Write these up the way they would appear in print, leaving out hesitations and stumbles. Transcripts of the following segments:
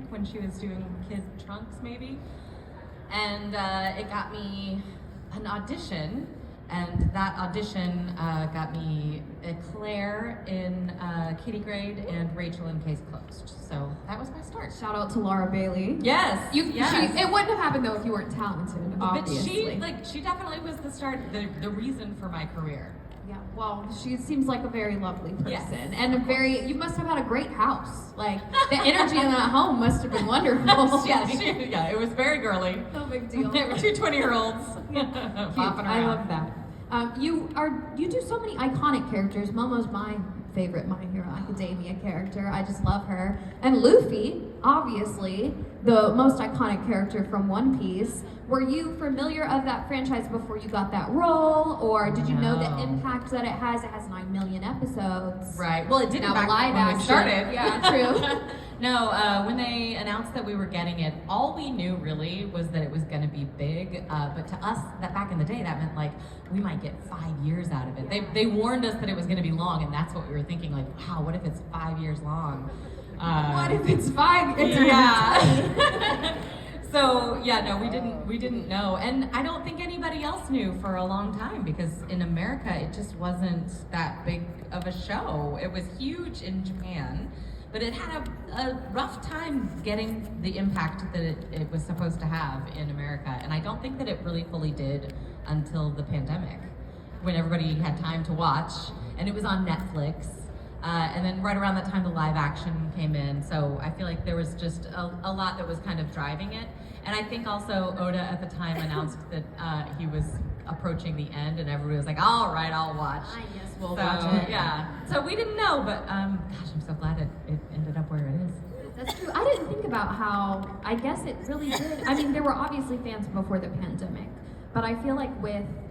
think, when she was doing Kid Trunks, maybe. And it got me an audition, and that audition got me Claire in Kitty Grade and Rachel in Case Closed. So that was my start. Shout out to Laura Bailey. Yes, yes. It wouldn't have happened though if you weren't talented, obviously. But she definitely was the start, the reason for my career. Yeah, well, she seems like a very lovely person, yes, and you must have had a great house. Like, the energy in that home must have been wonderful. Yeah, it was very girly. No big deal. There were two 20-year-olds popping around. I love that. You do so many iconic characters. Momo's my favorite My Hero Academia character. I just love her. And Luffy, obviously, the most iconic character from One Piece. Were you familiar of that franchise before you got that role, or did you know the impact that it has? It has 9 million episodes. Right. Well, it didn't back when we started. Yeah, true. No, when they announced that we were getting it, all we knew really was that it was going to be big. But to us, that back in the day, that meant like we might get 5 years out of it. They warned us that it was going to be long, and that's what we were thinking. Like, wow, what if it's 5 years long? What if it's 5? It's yeah. So yeah, no, we didn't know, and I don't think anybody else knew for a long time, because in America it just wasn't that big of a show. It was huge in Japan, but it had a rough time getting the impact that it was supposed to have in America, and I don't think that it really fully did until the pandemic, when everybody had time to watch, and it was on Netflix. And then right around that time, the live action came in. So I feel like there was just a lot that was kind of driving it. And I think also Oda at the time announced that he was approaching the end, and everybody was like, all right, I'll watch. Yes, we'll watch it. Yeah. So we didn't know, but gosh, I'm so glad it ended up where it is. That's true. I didn't think about how, I guess it really did. I mean, there were obviously fans before the pandemic, but I feel like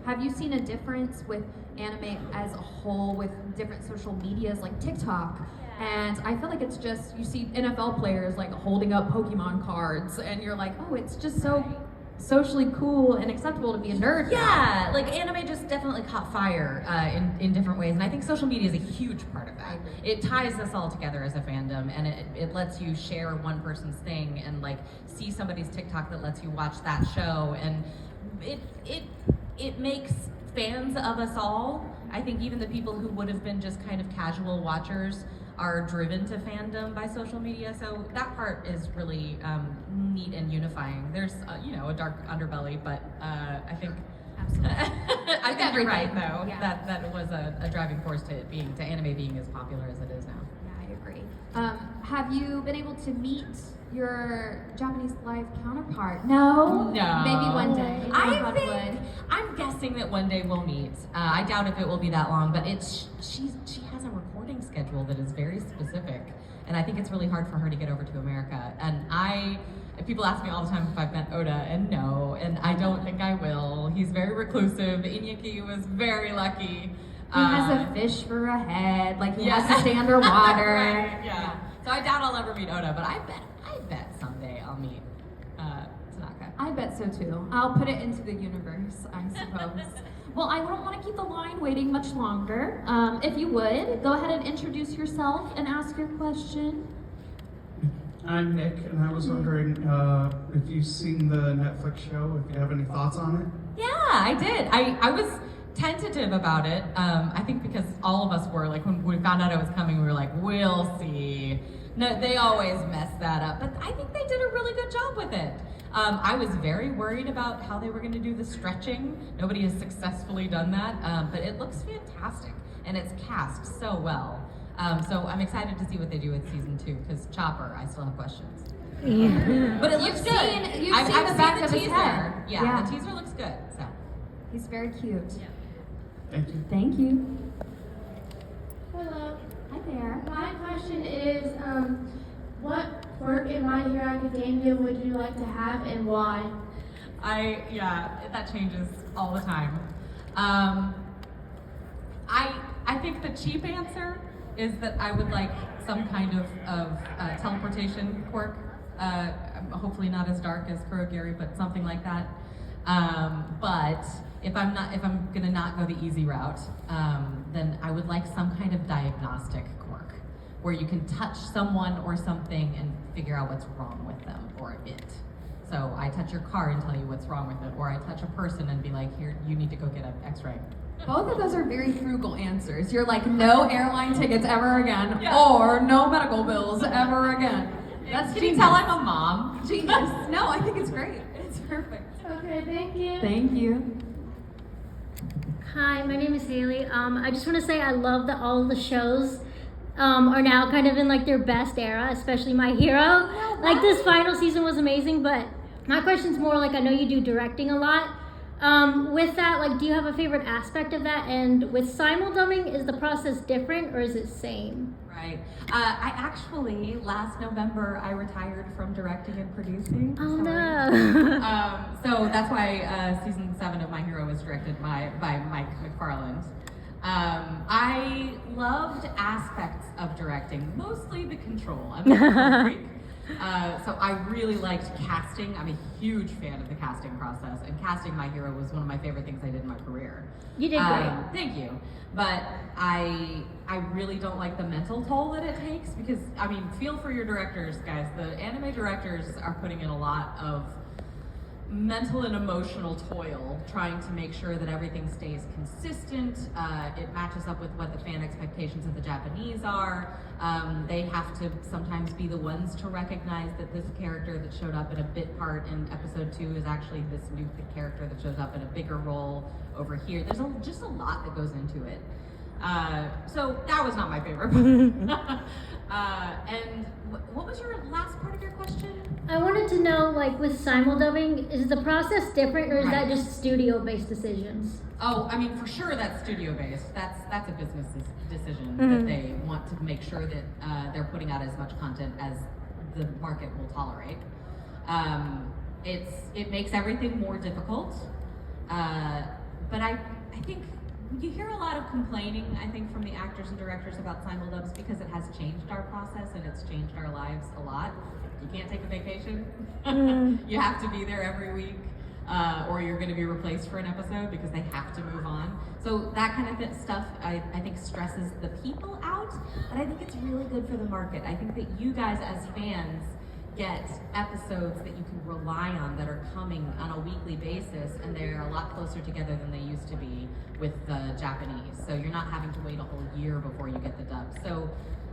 have you seen a difference with anime as a whole with different social medias like TikTok? And I feel like it's just, you see NFL players like holding up Pokemon cards, and you're like, oh, it's just so socially cool and acceptable to be a nerd. Yeah, like anime just definitely caught fire in different ways, and I think social media is a huge part of that. It ties us all together as a fandom, and it lets you share one person's thing and like see somebody's TikTok that lets you watch that show, and it makes fans of us all. I think even the people who would have been just kind of casual watchers are driven to fandom by social media, so that part is really neat and unifying. There's a dark underbelly, but I think absolutely. I think you're right though. Yeah. That was a driving force to anime being as popular as it is now. Yeah, I agree. Have you been able to meet your Japanese live counterpart? No. Maybe one day. I'm guessing that one day we'll meet. I doubt if it will be that long, but she has a recording schedule that is very specific, and I think it's really hard for her to get over to America. And people ask me all the time if I've met Oda, and no, and I don't think I will. He's very reclusive. Iñaki was very lucky. He has a fish for a head, like he has to stay underwater. Right, yeah. So I doubt I'll ever meet Oda, but I bet someday I'll meet Tanaka. I bet so too. I'll put it into the universe, I suppose. Well, I don't want to keep the line waiting much longer. If you would, go ahead and introduce yourself and ask your question. I'm Nick, and I was wondering if you've seen the Netflix show, if you have any thoughts on it? Yeah, I did. I was tentative about it. I think because all of us were, like, when we found out it was coming, we were like, we'll see. No, they always mess that up, but I think they did a really good job with it. I was very worried about how they were going to do the stretching. Nobody has successfully done that, but it looks fantastic, and it's cast so well. So I'm excited to see what they do with season 2, because Chopper, I still have questions. Yeah. But it looks good. You've seen the back of his head. Yeah, the teaser looks good. So he's very cute. Yeah. Thank you. Thank you. Hello. Hi there. My question is, what quirk in My Hero Academia would you like to have, and why? That changes all the time. I think the cheap answer is that I would like some kind of teleportation quirk. Hopefully not as dark as Kurogiri, but something like that. But if I'm gonna not go the easy route, then I would like some kind of diagnostic quirk. where you can touch someone or something and figure out what's wrong with them or it. So I touch your car and tell you what's wrong with it, or I touch a person and be like, here, you need to go get an x-ray. Both of those are very frugal answers. You're like, no airline tickets ever again, Yeah. or no medical bills ever again. That's Can you genius. tell I'm a mom? Genius. No, I think it's great. It's perfect. Okay, thank you. Thank you. Hi, my name is Haley. I just want to say I love that all of the shows are now kind of in like their best era, especially My Hero. Like this final season was amazing, but my question's more like I know you do directing a lot. With that, like, do you have a favorite aspect of that? And with simuldubbing, is the process different or is it same? Right. I actually, last November, I retired from directing and producing. Oh Sorry. no. So that's why season 7 of My Hero was directed by Mike McFarland. I loved aspects of directing, mostly the control. I'm a control freak. So I really liked casting. I'm a huge fan of the casting process, and casting My Hero was one of my favorite things I did in my career. You did great. Thank you. But I really don't like the mental toll that it takes, because, I mean, feel for your directors, guys. The anime directors are putting in a lot of mental and emotional toil trying to make sure that everything stays consistent. It matches up with what the fan expectations of the Japanese are. They have to sometimes be the ones to recognize that this character that showed up in a bit part in episode 2 is actually this new character that shows up in a bigger role over here. There's just a lot that goes into it. So that was not my favorite part. And what was your last part of your question? I wanted to know, like, with simuldubbing, is the process different or is that Right. just studio-based decisions? Oh, I mean, for sure that's studio-based. That's a business decision that Mhm. they want to make sure that they're putting out as much content as the market will tolerate. It makes everything more difficult, but I think you hear a lot of complaining, I think, from the actors and directors about simuldubs because it has changed our process and it's changed our lives a lot. You can't take a vacation. You have to be there every week, or you're going to be replaced for an episode because they have to move on. So that kind of stuff, I think, stresses the people out, but I think it's really good for the market. I think that you guys as fans get episodes that you can rely on that are coming on a weekly basis, and they're a lot closer together than they used to be with the Japanese. So you're not having to wait a whole year before you get the dub. So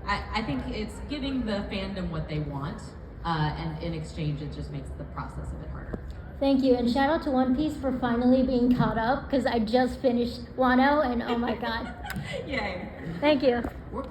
I think it's giving the fandom what they want, and in exchange it just makes the process a bit harder. Thank you, and shout out to One Piece for finally being caught up, because I just finished Wano, and oh my god. Yay. Thank you. We're